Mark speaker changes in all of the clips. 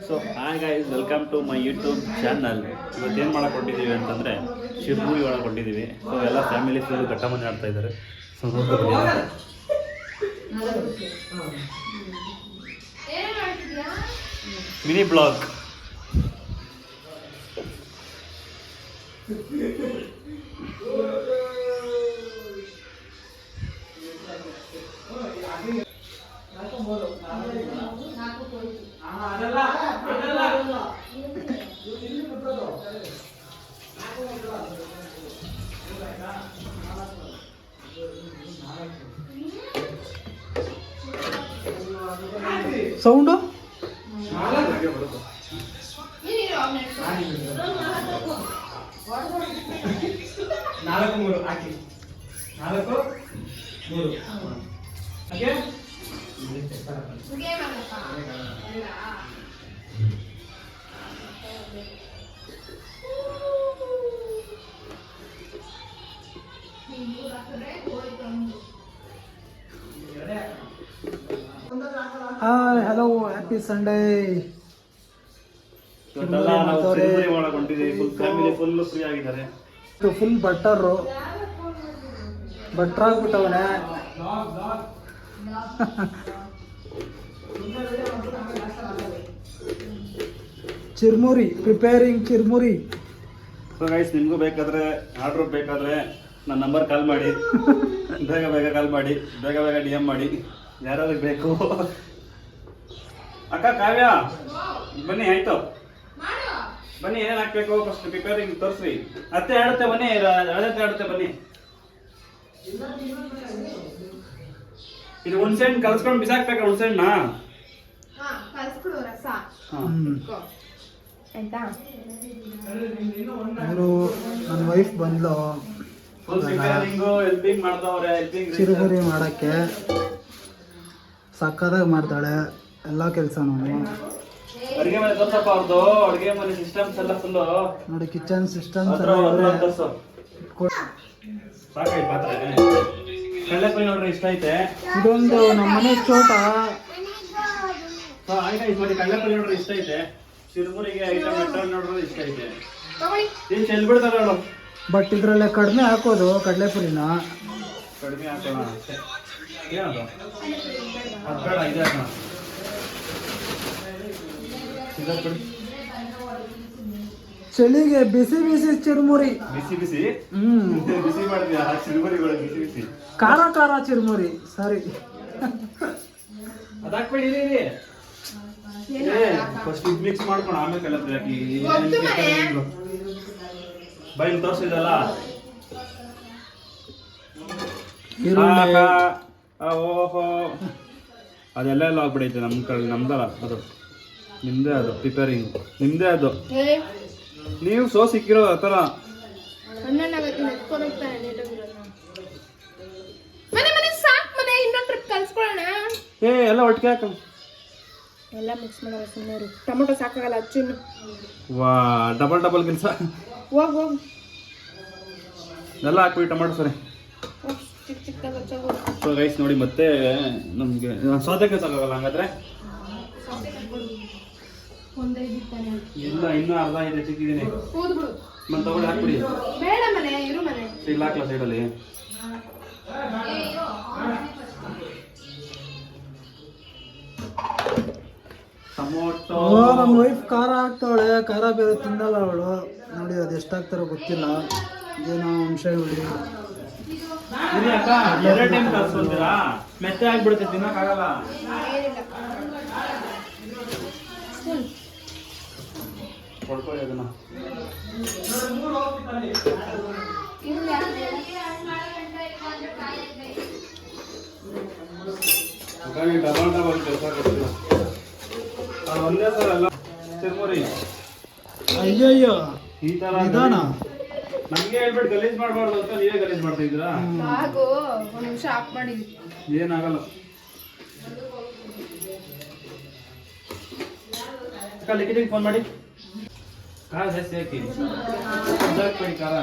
Speaker 1: So hi guys, welcome to my YouTube channel. ಇವತ್ತೇನು ಮಾಡಕ್ಕೆ ಕೊಟ್ಟಿದ್ದೀವಿ ಅಂತಂದರೆ ಶಿರ್ಮೂರಿ ಒಳಗೆ ಕೊಟ್ಟಿದ್ದೀವಿ. ಸೊ ಎಲ್ಲ ಫ್ಯಾಮಿಲಿ ಫುಲ್ ಘಟ್ಟ ಮನೆ ಆಡ್ತಾ ಇದ್ದಾರೆ. So mini blog.
Speaker 2: ಸೌಂಡು
Speaker 3: ನಾಲ್ಕು ಮೂರು ಹಾಕಿ 4 3
Speaker 2: hi hello happy Sunday.
Speaker 1: Full free ಆಗಿದ್ದಾರೆ.
Speaker 2: Full ಬಟ್ರಾಗ್ಬಿಟ್ಟವನೆ. Churmuri preparing churmuri.
Speaker 1: So guys, ನಿಮಗೂ ಬೇಕಾದ್ರೆ ಆರ್ಡ್ರ್ ಬೇಕಾದ್ರೆ ನನ್ನ ನಂಬರ್ ಕಾಲ್ ಮಾಡಿ, ಬೇಗ ಕಾಲ್ ಮಾಡಿ, ಬೇಗ ಡಿ ಎಮ್ ಮಾಡಿ, ಯಾರಾದ್ರೂ ಬೇಕು. ಅಕ್ಕ ಕಾವ್ಯ ಬನ್ನಿ, ಆಯ್ತು ಬನ್ನಿ. ಏನೇನು ಹಾಕ್ಬೇಕು ಫಸ್ಟ್ ಪ್ರಿಪೇರಿಂಗ್ ತೋರಿಸ್ರಿ. ಅತ್ತೆ ಆಡುತ್ತೆ ಬನ್ನಿ, ಅಳತೆ ಆಡುತ್ತೆ ಬನ್ನಿ. ಇದು ಹುಣ್ಸೆಹಣ್ಣು ಕಲ್ಸ್ಕೊಂಡು ಬಿಸಾಕ್ಬೇಕ? ಹುಣ್ಸೆಹಣ್ಣ
Speaker 2: ಅವರು ನನ್ನ ವೈಫ್ ಬಂದ್ಲು ಚಿರುಮುರಿ ಮಾಡಕ್ಕೆ. ಸಕ್ಕದಾಗಿ ಮಾಡ್ತಾಳೆ ಎಲ್ಲ ಕೆಲಸನೂ.
Speaker 1: ಅಡುಗೆ ಮನೆ ತೋರ್ಸಪ್ಪ ಅವ್ರದ್ದು. ಅಡುಗೆ ಮನೆ ಸಿಸ್ಟಮ್ಸ್ ಎಲ್ಲ ಫುಲ್
Speaker 2: ನೋಡಿ, ಕಿಚನ್ ಸಿಸ್ಟಮ್ಸ್
Speaker 1: ಸಾಕಾಯ್ತು. ಪಾತ್ರೆ ಕಡಲೆಪುರಿ ನೋಡ್ರಿ, ಇಷ್ಟ ಐತೆ.
Speaker 2: ಇದೊಂದು ನಮ್ಮ ಮನೆ ಚೋಟ.
Speaker 1: ಆಯ್ತು ನೋಡಿ, ಕಡಲೆಪುರಿ ನೋಡ್ರಿ ಇಷ್ಟ ಐತೆ. ಚಿರುಮುರಿಗೆ ಐಟಮ್ ಮೆಟ್ರೋಲ್ ನೋಡ್ರಿ ಇಷ್ಟ ಐತೆ. ಏನ್ ಚೆಲ್ ಬಿಡ್ತಾರ ಅವಳು.
Speaker 2: ಬಟ್ ಇದ್ರಲ್ಲೇ ಕಡಿಮೆ ಹಾಕೋದು ಕಡಲೆಪುರಿನ.
Speaker 1: ಕಡಿಮೆ ಹಾಕೋಣ ಅಷ್ಟೇ. ಏನದು ಅದು ಬೇಡ, ಇದೆ ಹಾಕೋಣ.
Speaker 2: ಚಳಿಗೆ ಬಿಸಿ ಬಿಸಿ ಚಿರುಮುರಿ.
Speaker 1: ಬಿಸಿ ಬಿಸಿ
Speaker 2: ಬಿಸಿ
Speaker 1: ಮಾಡಿದ್ಯಾ ಚಿರುಮುರಿಗಳು? ಬಿಸಿ ಬಿಸಿ
Speaker 2: ಖಾರ ಚಿರುಮುರಿ. ಸಾರಿ,
Speaker 1: ಅದಾಕ್ಬೇಡಿ. ಫಸ್ಟ್ ಇದು ಮಿಕ್ಸ್ ಮಾಡ್ಕೊಂಡು ಆಮೇಲೆ ಕಡಲೆಪುರಿ ಹಾಕಿ. ಬೈಲ್ ತೋರಿಸಿದಲ್ಲ, ಓಹೋ ಅದೆಲ್ಲ ಆಗ್ಬಿಡೈತೆ. ನಮ್ದಲ್ಲ ಅದು, ನಿಮ್ದೇ ಅದು ಪ್ರಿಪೇರಿಂಗ್, ನಿಮ್ದೇ ಅದು. ನೀವು ಸಿಕ್ಕಿರೋ ಆ ಥರ ಎಲ್ಲ ಒಟ್ಟಿಗೆ ಹಾಕ.
Speaker 4: ಎಲ್ಲ ಮಿಕ್ಸ್ ಮಾಡೋದು ಸುಮ್ಮನೆ. ಟೊಮೊಟೊ ಸಾಕಾಗಲ್ಲ, ಅಚ್ಚಿನ್ನು.
Speaker 1: ವಾ, ಡಬಲ್ ಕೆಲಸ.
Speaker 4: ಹೋಗು
Speaker 1: ಎಲ್ಲ ಹಾಕ್ಬಿಡಿ ಟೊಮೊಟೊ. ಸರಿ. ಸೊ ಗೈಸ್ ನೋಡಿ, ಮತ್ತೆ ನಮಗೆ ಸೌತೆಕಾಯಿ ಸಾಕಾಗಲ್ಲ. ಹಂಗಾದ್ರೆ ಇಲ್ಲ, ಇನ್ನೂ ಅರ್ಧ ಇದೆ, ಚಿಕ್ಕಿದ್ದೀನಿ. ಮತ್ತೆ ತಗೊಳ್ಳಿ, ಹಾಕ್ಬಿಡಿ. ಇಲ್ಲ ಹಾಕ್ಲಾ ಸೈಡಲ್ಲಿ. ಟೊಮೊಟೊ.
Speaker 2: ನಮ್ಮ ವೈಫ್ ಖಾರ ಹಾಕ್ತಾವಳೆ. ಖಾರ ಬೇರೆ ತಿನ್ನಲ್ಲ ಅವಳು. ನೋಡಿ, ಅದು ಎಷ್ಟಾಗ್ತಾರೋ ಗೊತ್ತಿಲ್ಲ. ಏನೋ ಅಂಶ ಹುಳಿ.
Speaker 1: ಅಕ್ಕ, 2 ಟೈಮ್ ಕಲ್ಸ್ಕೊಂತೀರಾ? ಮೆತ್ತೆ ಆಗ್ಬಿಡುತ್ತೆ, ತಿನ್ನಕ್ಕಾಗಲ್ಲ. ಕೊಡ್ಕೊಳ್ಳಿ ಅದನ್ನ. ಡಬಲ್ ಕೆಲಸ ಕೊಡ್ತೀರ. ಅದು ಒಂದೇ ಸಲ ಎಲ್ಲ ಚಿರುಮುರಿ.
Speaker 2: ಅಯ್ಯಯ್ಯೋ,
Speaker 1: ಈ ತರ
Speaker 2: ನಿಧಾನ.
Speaker 1: ನಮ್ಗೆ ಹೇಳ್ಬಿಟ್ಟು ಗಲೀಜ್ ಮಾಡಬಾರ್ದು ಅಂತ ನೀವೇ ಗಲೀಜ್ ಮಾಡ್ತಾ ಇದ್ದೀರಾ.
Speaker 4: ಒಂದು ನಿಮಿಷ ಆಫ್ ಮಾಡಿ.
Speaker 1: ಏನಾಗಲ್ಲ. ಅಕ್ಕ ಲಿಖಿತಿಗೆ ಫೋನ್ ಮಾಡಿ. ಖಾರ ಜಾಸ್ತಿ ಹಾಕಿ, ಹಾಕ್ಬೇಡಿ ಖಾರ.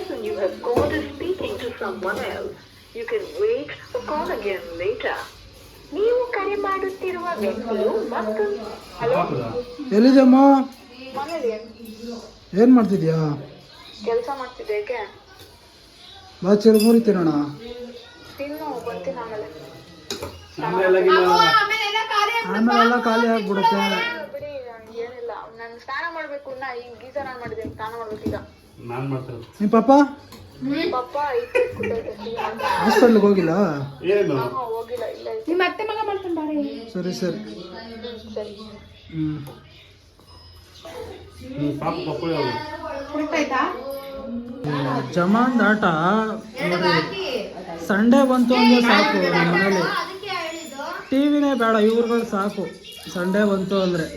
Speaker 5: When you have called speaking to someone else, you can wait or call again later. ಕರೆ ಮಾಡುತ್ತಿರುವ ವ್ಯಕ್ತಿಯು ಮತ್ತು ಹಲೋ
Speaker 2: ಎಲ್ಲಿದೆಮ್ಮ?
Speaker 5: ಮನೇಲಿ
Speaker 2: ಏನು ಮಾಡ್ತಿದ್ಯಾ?
Speaker 5: ಕೆಲಸ ಮಾಡ್ತಿದ್ದೆ. ಏಕೆ?
Speaker 2: ಬಾ ಚಿರುಮುರಿ ತಿನ್ನೋಣ.
Speaker 5: ತಿನ್ನು, ಬರ್ತೀನಿ ಆಮೇಲೆ.
Speaker 2: ಆಮೇಲೆ ಎಲ್ಲ ಖಾಲಿ ಆಗ್ಬಿಡುತ್ತೆ.
Speaker 5: ಬಿಡಿ, ಏನಿಲ್ಲ. ನಾನು ಸ್ನಾನ ಮಾಡ್ಬೇಕು. ಈಗ ಗೀಸರ್ ಆನ್ ಮಾಡಿದ್ದೀನಿ, ಸ್ನಾನ ಮಾಡ್ಬೇಕು ಈಗ.
Speaker 1: ನಾನು ಮಾಡ್ತೀನಿ.
Speaker 2: ನಿಮ್ಮ ಪಾಪ
Speaker 5: ಪಪ್ಪ
Speaker 2: ಹಾಸ್ಪಿಟ್ಲಿಗೆ ಹೋಗಿಲ್ಲ?
Speaker 1: ಏನು
Speaker 5: ಹೋಗಿಲ್ಲ, ಇಲ್ಲ ಐತೆ.
Speaker 4: ನಿಮ್ಮ ಅತ್ತೆ ಮಗ ಮಾಡ್ಕೊಂಡು ಬಾರೆ.
Speaker 2: ಸರಿ ಸರಿ.
Speaker 5: ಸರಿ.
Speaker 1: ಪಾಪ ಪಪ್ಪು ಯಾವುದು
Speaker 4: ಹೊರಟಾಯ್ತಾ?
Speaker 2: ಜಮಾನ್ ಆಟ ನೋಡಿ. ಸಂಡೇ ಬಂತು ಅಂದ್ರೆ ಸಾಕು ನಮ್ಮ ಮನೇಲಿ. ಟಿವಿನೇ ಬೇಡ, ಇವ್ರುಗಳು ಸಾಕು. ಸಂಡೇ ಬಂತು ಅಂದ್ರೆ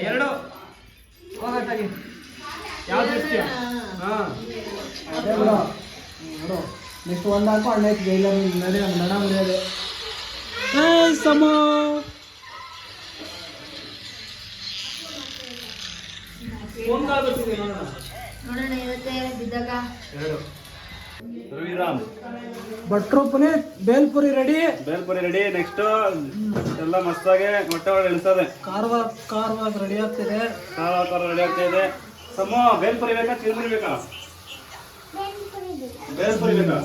Speaker 3: ಎರಡು ಹೋಗತ್ತಾಗಿ ಯಾವ್ದು ಇರ್ತೀಯ?
Speaker 2: ನೋಡು, ನೆಕ್ಸ್ಟ್ ಒಂದು ಹಾಕು ಅಣ್ಣ ಐತಿ ಜೈಲರ್ ನಡಿ. ನಮ್ಮ ನಡ ಮುರಿಯೋದು. ಸಮ
Speaker 3: ಫೋನ್ ಕಾಲ್ ಬರ್ತಿದೆ, ನೋಡೋಣ.
Speaker 1: ಎರಡು ರವಿರಾಮ್
Speaker 2: ಭಟ್ರು Puneeth bhelpuri ready.
Speaker 1: Bhelpuri ready. Next ಎಲ್ಲ ಮಸ್ತಾಗೆ ಮೊಟ್ಟೆ ಒಳಗೆ ಇಳಿಸೋದೆ.
Speaker 2: ಖಾರವಾಗಿ ರೆಡಿ ಆಗ್ತಿದೆ.
Speaker 1: ಖಾರ ರೆಡಿ ಆಗ್ತಾ ಇದೆ. ಸಮ ಬೇಲ್ಪುರಿ ಬೇಕಾ ಚಿರುಮುರಿ ಬೇಕಾ? ಬೇಲ್ಪುರಿ ಬೇಕಾ?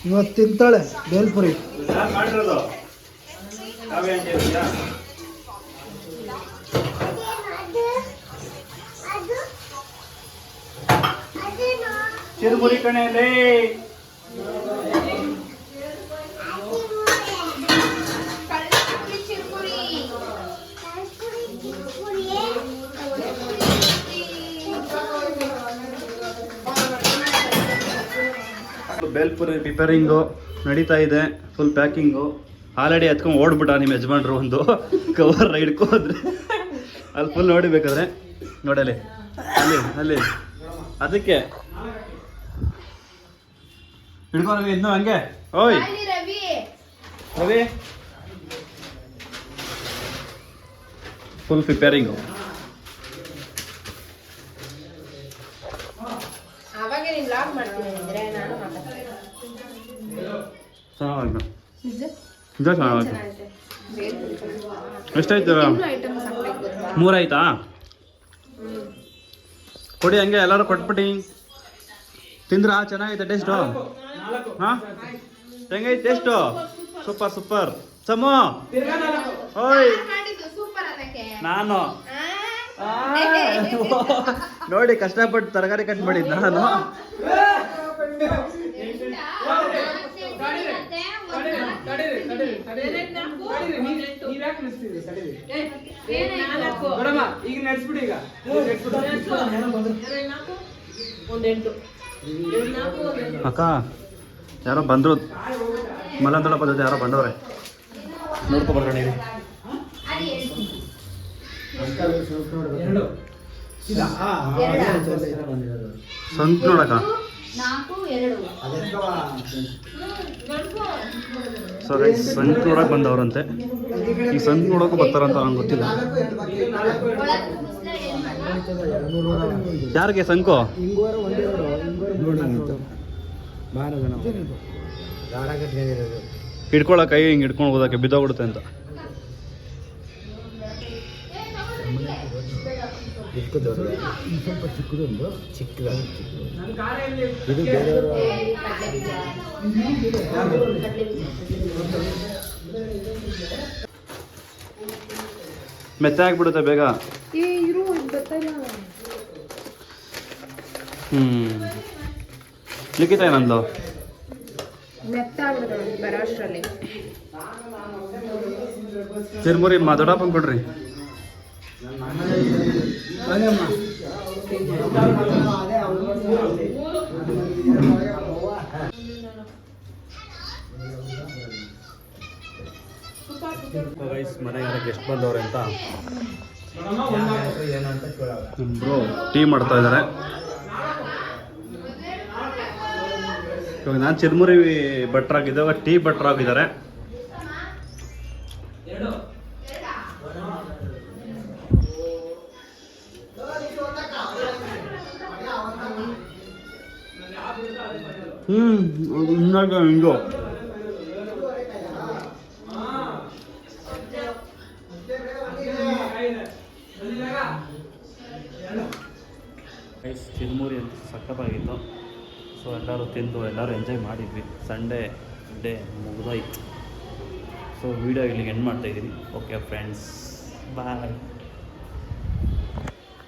Speaker 2: ಇವತ್ತು ತಿಂತಾಳೆ ಬೇಲ್ಪುರಿ.
Speaker 1: ಯಾರು ಮಾಡಿರೋದು? ಕಾವ್ಯ ಅಂತ ಹೇಳ್ತೀಯಾ? ಚಿರುಮುರಿ ಕಣೆಯಲ್ಲಿ ಬೇಲ್ಪುರಿ ಪ್ರಿಪೇರಿಂಗು ನಡೀತಾ ಇದೆ. ಫುಲ್ ಪ್ಯಾಕಿಂಗು ಆಲ್ರೆಡಿ ಎತ್ಕೊಂಡು ಓಡ್ಬಿಟ್ಟ ನಿಮ್ಮ ಯಜಮಾನ್ರು. ಒಂದು ಕವರ್ ಹಿಡ್ಕೊಂಡ್ರೆ ಅಲ್ಲಿ ಫುಲ್ ನೋಡಿಬೇಕಾದ್ರೆ ನೋಡಲಿ ಅಲ್ಲಿ ಅಲ್ಲಿ ಅದಕ್ಕೆ ಹಿಡ್ಕೊ ರವಿ. ಇನ್ನೂ ಹಂಗೆ ಓಯ್ ರವಿ ಫುಲ್ ಪ್ರಿಪೇರಿಂಗು.
Speaker 4: ಅವಾಗ ನೀನು ಲಾಗ್ ಮಾಡ್ತೀನಿ ಅಂದ್ರೆ ನಾನು ಮಾತಾಡ್ತೀನಿ.
Speaker 1: ಚೆನ್ನಾಗಿ
Speaker 4: ನಿಜ
Speaker 1: ಚೆನ್ನಾಗಿ
Speaker 4: ಚೆನ್ನಾಗಿದೆ.
Speaker 1: ಎಷ್ಟಾಯ್ತು?
Speaker 4: ಐಟಮ್ ಸಾಕಾಯ್ತು ಗೊತ್ತಾ?
Speaker 1: 3 ಆಯ್ತಾ? ಕೊಡಿ ಹಂಗೆ ಎಲ್ಲರೂ ಕೊಟ್ಬಿಟ್ಟು ತಿಂದ್ರಾ? ಚೆನ್ನಾಗೈತೆ ಟೇಸ್ಟು? ಹಾಂ ಹೆಂಗೈತೆ ಟೇಸ್ಟು? Super super. ಸಮು ಓಯ್
Speaker 4: ಮಾಡಿದ್ದು ಸೂಪರ್ ಅದಕ್ಕೆ.
Speaker 1: ನಾನು ನೋಡಿ ಕಷ್ಟಪಟ್ಟು ತರಕಾರಿ ಕಟ್ ಮಾಡಿದ್ದು ನಾನು.
Speaker 3: ಈಗ ನಡೆಸ್ಬಿಡಿ. ಈಗ
Speaker 1: ಅಕ್ಕ ಯಾರೋ ಬಂದರು, ಮಲಂದಳ ಪದ್ಧತಿ ಯಾರೋ ಬಂದವ್ರೆ, ನೋಡ್ಕೊ ಬರ್ಕೊಂಡು.
Speaker 3: ಎರಡು
Speaker 1: ಸಂತ ನೋಡಕ್ಕ. ಸೊ ಗೈಸ್ ಸಂತ ನೋಡಕ್ ಬಂದವ್ರಂತೆ. ಈ ಸಂತ ನೋಡೋಕ್ಕೂ ಬರ್ತಾರಂತ ನಂಗೆ ಗೊತ್ತಿಲ್ಲ. ಯಾರಿಗೆ ಸಂಕು? ಹಿಡ್ಕೊಳ ಕೈ ಹಿಂಗೆ ಹಿಡ್ಕೊಂಡು ಹೋಗೋದಕ್ಕೆ ಬಿದ್ದೋಗ್ಬಿಡುತ್ತೆ ಅಂತ. ಮೆತ್ತ ಆಗ್ಬಿಡುತ್ತೆ ಬೇಗ. ಲಿಖಿತ ಏನಂದು?
Speaker 4: ಮೆತ್ತ ಆಗ್ಬಿಡುತ್ತೆ ಬರೋ ಅಷ್ಟರಲ್ಲಿ.
Speaker 1: ಚಿರ್ಮುರಿ ದೊಡ್ಡಪ್ಪನ ಕೊಡ್ರಿ. ಮನೆಗೆ ಗೆಸ್ಟ್ ಬಂದವ್ರೆ ಅಂತ ಬ್ರೋ ಟೀ ಮಾಡ್ತಾ ಇದ್ದಾರೆ. ಇವಾಗ ನಾನು ಚಿರ್ಮುರಿ ಭಟ್ರಾಗಿದ್ದೆ, ಇವಾಗ ಟೀ ಭಟ್ರಾಗಿದ್ದಾರೆ. ಹಿಂಗೋ ಚಿರುಮುರಿ ಅಂತ ಸಖತ್ತಾಗಿತ್ತು. ಸೊ ಎಲ್ಲರೂ ತಿಂದು ಎಲ್ಲರೂ ಎಂಜಾಯ್ ಮಾಡಿದ್ವಿ. ಸಂಡೇ ಡೇ ಮುಗಿದೋಯ್ತು. ಸೊ ವೀಡಿಯೋ ಇಲ್ಲಿಗೆ ಎಂಡ್ ಮಾಡ್ತಾಯಿದ್ದೀನಿ. ಓಕೆ ಫ್ರೆಂಡ್ಸ್, ಬಾಯ್.